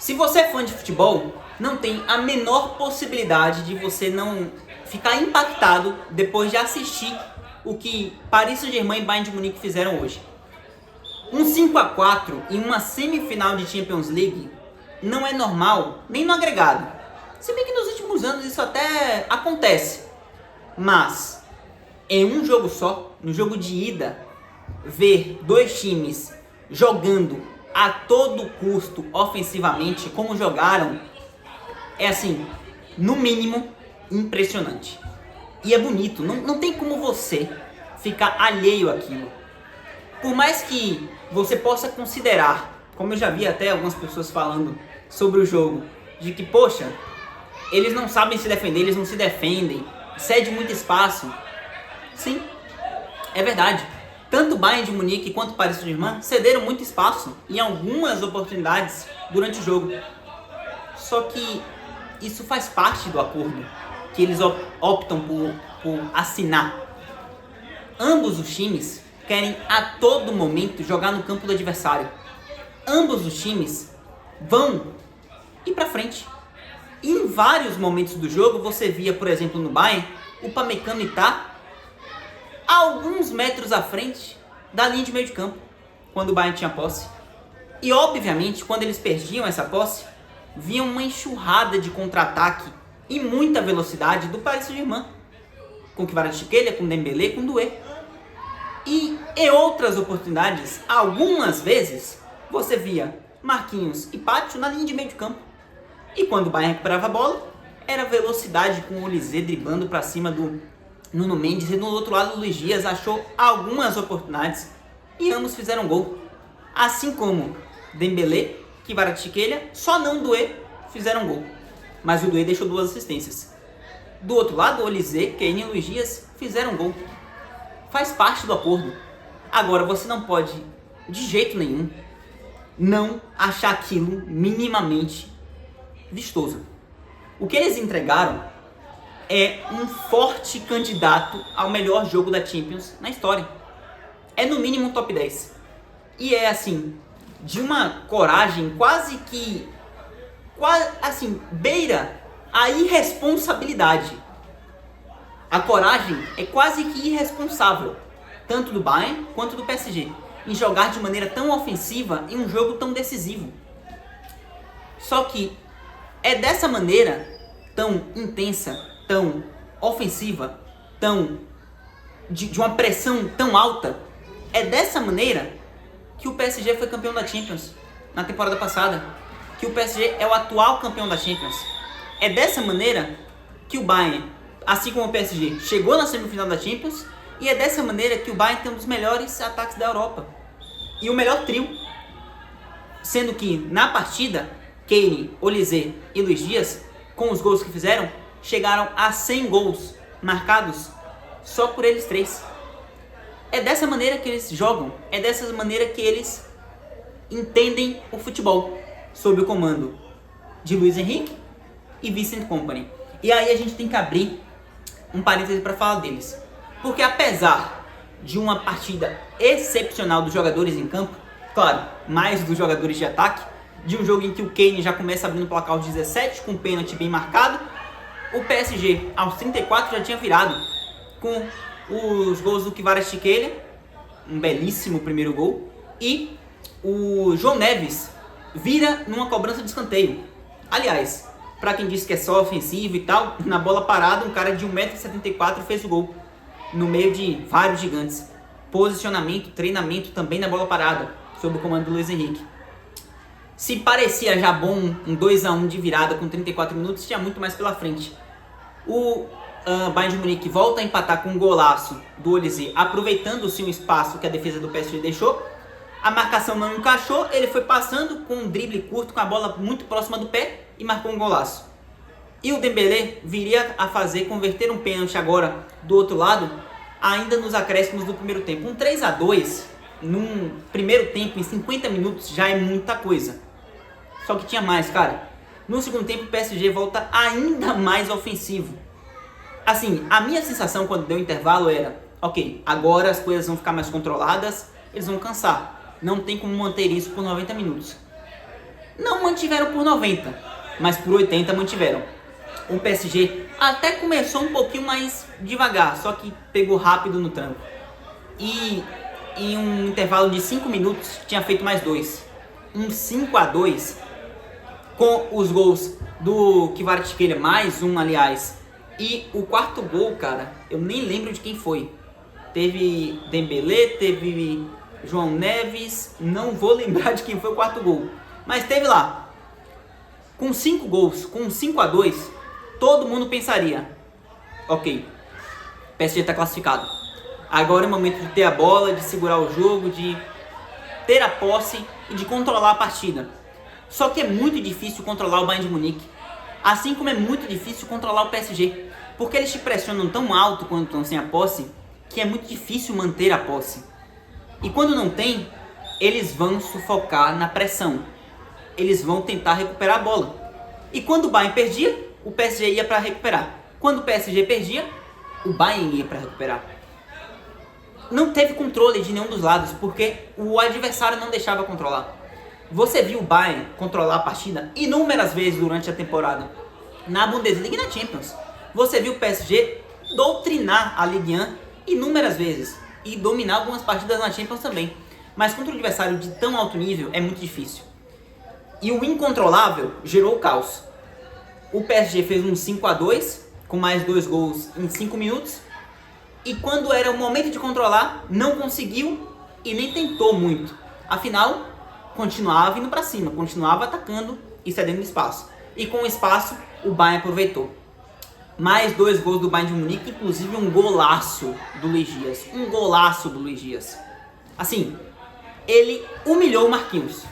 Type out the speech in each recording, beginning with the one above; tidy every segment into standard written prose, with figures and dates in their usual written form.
Se você é fã de futebol, não tem a menor possibilidade de você não ficar impactado depois de assistir o que Paris Saint-Germain e Bayern de Munique fizeram hoje. Um 5-4 em uma semifinal de Champions League não é normal nem no agregado. Se bem que nos últimos anos isso até acontece. Mas em um jogo só, no jogo de ida, ver dois times jogando a todo custo ofensivamente como jogaram é assim, no mínimo, impressionante. E é bonito, não tem como você ficar alheio àquilo. Por mais que você possa considerar, como eu já vi até algumas pessoas falando sobre o jogo, de que, poxa, eles não sabem se defender, eles não se defendem, cede muito espaço. Sim, é verdade. Tanto o Bayern de Munique quanto o Paris Saint-Germain cederam muito espaço em algumas oportunidades durante o jogo. Só que isso faz parte do acordo que eles optam por assinar. Ambos os times querem a todo momento jogar no campo do adversário. Ambos os times vão ir pra frente. E em vários momentos do jogo você via, por exemplo, no Bayern, o Upamecano tá a alguns metros à frente da linha de meio de campo, quando o Bayern tinha posse. E obviamente, quando eles perdiam essa posse, via uma enxurrada de contra-ataque e muita velocidade do Paris Saint-Germain, com Kvaratskhelia, com Dembélé, com Doué. E em outras oportunidades, algumas vezes, você via Marquinhos e Pátio na linha de meio de campo. E quando o Bayern recuperava a bola, era velocidade com o Olise driblando para cima do Nuno Mendes. E no outro lado, o Luiz Dias achou algumas oportunidades e ambos fizeram gol. Assim como Dembélé, Kvaratskhelia, só não Doué, fizeram gol. Mas o Doué deixou 2 assistências. Do outro lado, o Olise, Kane e Luiz Dias fizeram gol. Faz parte do acordo. Agora, você não pode, de jeito nenhum, não achar aquilo minimamente vistoso. O que eles entregaram é um forte candidato ao melhor jogo da Champions na história. É no mínimo um top 10. E é assim, de uma coragem quase assim, beira a irresponsabilidade. A coragem é quase que irresponsável, tanto do Bayern quanto do PSG, em jogar de maneira tão ofensiva em um jogo tão decisivo. Só que é dessa maneira tão intensa, tão ofensiva, tão de uma pressão tão alta, é dessa maneira que o PSG foi campeão da Champions na temporada passada, que o PSG é o atual campeão da Champions. É dessa maneira que o Bayern, assim como o PSG, chegou na semifinal da Champions, e é dessa maneira que o Bayern tem um dos melhores ataques da Europa e o melhor trio, sendo que na partida Kane, Olise e Luiz Dias, com os gols que fizeram, chegaram a 100 gols marcados só por eles três. É dessa maneira que eles jogam, é dessa maneira que eles entendem o futebol, sob o comando de Luiz Henrique e Vincent Kompany. E aí a gente tem que abrir um parêntese para falar deles, porque apesar de uma partida excepcional dos jogadores em campo, claro, mais dos jogadores de ataque, de um jogo em que o Kane já começa abrindo o placar aos 17, com um pênalti bem marcado, o PSG aos 34 já tinha virado, com os gols do Kvaratskhelia, um belíssimo primeiro gol, e o João Neves vira numa cobrança de escanteio. Aliás, para quem disse que é só ofensivo e tal, na bola parada, um cara de 1,74 m fez o gol, no meio de vários gigantes. Posicionamento, treinamento também na bola parada, sob o comando do Luiz Henrique. Se parecia já bom um 2-1 de virada com 34 minutos, tinha muito mais pela frente. O Bayern de Munique volta a empatar com um golaço do Olise, aproveitando-se um espaço que a defesa do PSG deixou. A marcação não encaixou, ele foi passando com um drible curto com a bola muito próxima do pé e marcou um golaço. E o Dembélé viria a converter um pênalti agora do outro lado, ainda nos acréscimos do primeiro tempo. Um 3-2 num primeiro tempo, em 50 minutos, já é muita coisa. Só que tinha mais, cara. No segundo tempo o PSG volta ainda mais ofensivo. Assim, a minha sensação quando deu o intervalo era, ok, agora as coisas vão ficar mais controladas, eles vão cansar. Não tem como manter isso por 90 minutos. Não mantiveram por 90, mas por 80 mantiveram. O PSG até começou um pouquinho mais devagar, só que pegou rápido no tranco. E em um intervalo de 5 minutos tinha feito mais 2. Um 5-2 com os gols do Kvaratskhelia, mais um aliás. E o quarto gol, cara, eu nem lembro de quem foi. Teve Dembélé, teve João Neves, não vou lembrar de quem foi o quarto gol. Mas teve lá. Com 5 gols, com 5-2, todo mundo pensaria: ok, o PSG está classificado. Agora é o momento de ter a bola, de segurar o jogo, de ter a posse e de controlar a partida. Só que é muito difícil controlar o Bayern de Munique, assim como é muito difícil controlar o PSG, porque eles te pressionam tão alto quando estão sem a posse, que é muito difícil manter a posse. E quando não tem, eles vão sufocar na pressão. Eles vão tentar recuperar a bola. E quando o Bayern perdia, o PSG ia para recuperar. Quando o PSG perdia, o Bayern ia para recuperar. Não teve controle de nenhum dos lados, porque o adversário não deixava controlar. Você viu o Bayern controlar a partida inúmeras vezes durante a temporada, na Bundesliga e na Champions. Você viu o PSG doutrinar a Ligue 1 inúmeras vezes e dominar algumas partidas na Champions também. Mas contra um adversário de tão alto nível é muito difícil. E o incontrolável gerou o caos. O PSG fez um 5-2 com mais 2 gols em 5 minutos. E quando era o momento de controlar, não conseguiu e nem tentou muito. Afinal, continuava indo para cima, continuava atacando e cedendo espaço. E com o espaço, o Bayern aproveitou. Mais 2 gols do Bayern de Munique, inclusive um golaço do Luis Dias. Um golaço do Luis Dias. Assim, ele humilhou o Marquinhos.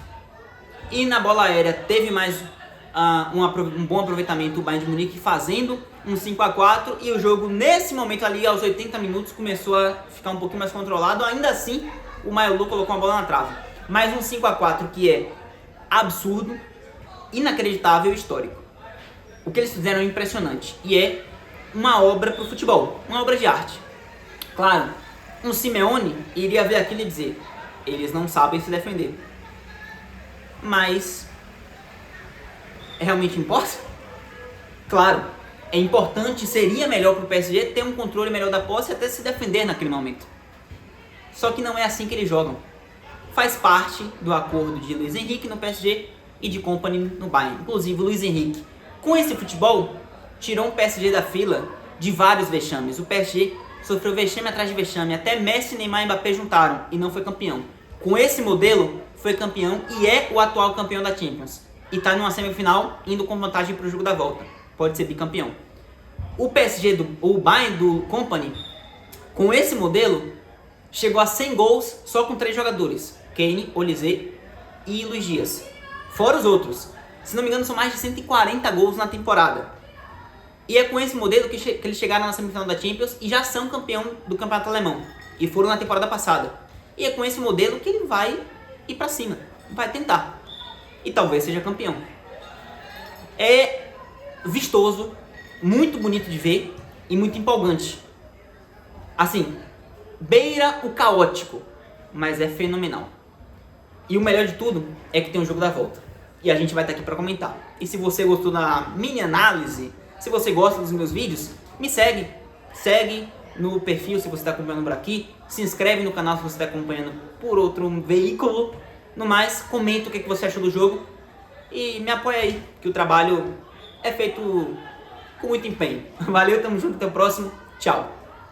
E na bola aérea teve mais um bom aproveitamento do Bayern de Munique, fazendo um 5-4, e o jogo nesse momento ali, aos 80 minutos, começou a ficar um pouquinho mais controlado. Ainda assim, o Mayolu colocou a bola na trave. Mais um 5-4 que é absurdo, inacreditável e histórico. O que eles fizeram é impressionante e é uma obra para o futebol, uma obra de arte. Claro, um Simeone iria ver aquilo e dizer: eles não sabem se defender. Mas realmente importa? Claro, é importante, seria melhor para o PSG ter um controle melhor da posse e até se defender naquele momento. Só que não é assim que eles jogam. Faz parte do acordo de Luis Henrique no PSG e de Kompany no Bayern. Inclusive, o Luis Henrique, com esse futebol, tirou o PSG da fila de vários vexames. O PSG sofreu vexame atrás de vexame. Até Messi, Neymar e Mbappé juntaram e não foi campeão. Com esse modelo, foi campeão e é o atual campeão da Champions. E está numa semifinal, indo com vantagem para o jogo da volta. Pode ser bicampeão. O PSG, o Bayern do Kompany, com esse modelo, chegou a 100 gols só com 3 jogadores. Kane, Olise e Luis Dias. Fora os outros. Se não me engano, são mais de 140 gols na temporada. E é com esse modelo que eles chegaram na semifinal da Champions e já são campeão do campeonato alemão. E foram na temporada passada. E é com esse modelo que ele vai ir pra cima. Vai tentar. E talvez seja campeão. É vistoso, muito bonito de ver e muito empolgante. Assim, beira o caótico, mas é fenomenal. E o melhor de tudo é que tem um jogo da volta. E a gente vai estar aqui para comentar. E se você gostou da minha análise, se você gosta dos meus vídeos, me segue. Segue no perfil se você está acompanhando por aqui. Se inscreve no canal se você está acompanhando por outro veículo. No mais, comenta o que você achou do jogo. E me apoia aí, que o trabalho é feito com muito empenho. Valeu, tamo junto, até o próximo. Tchau.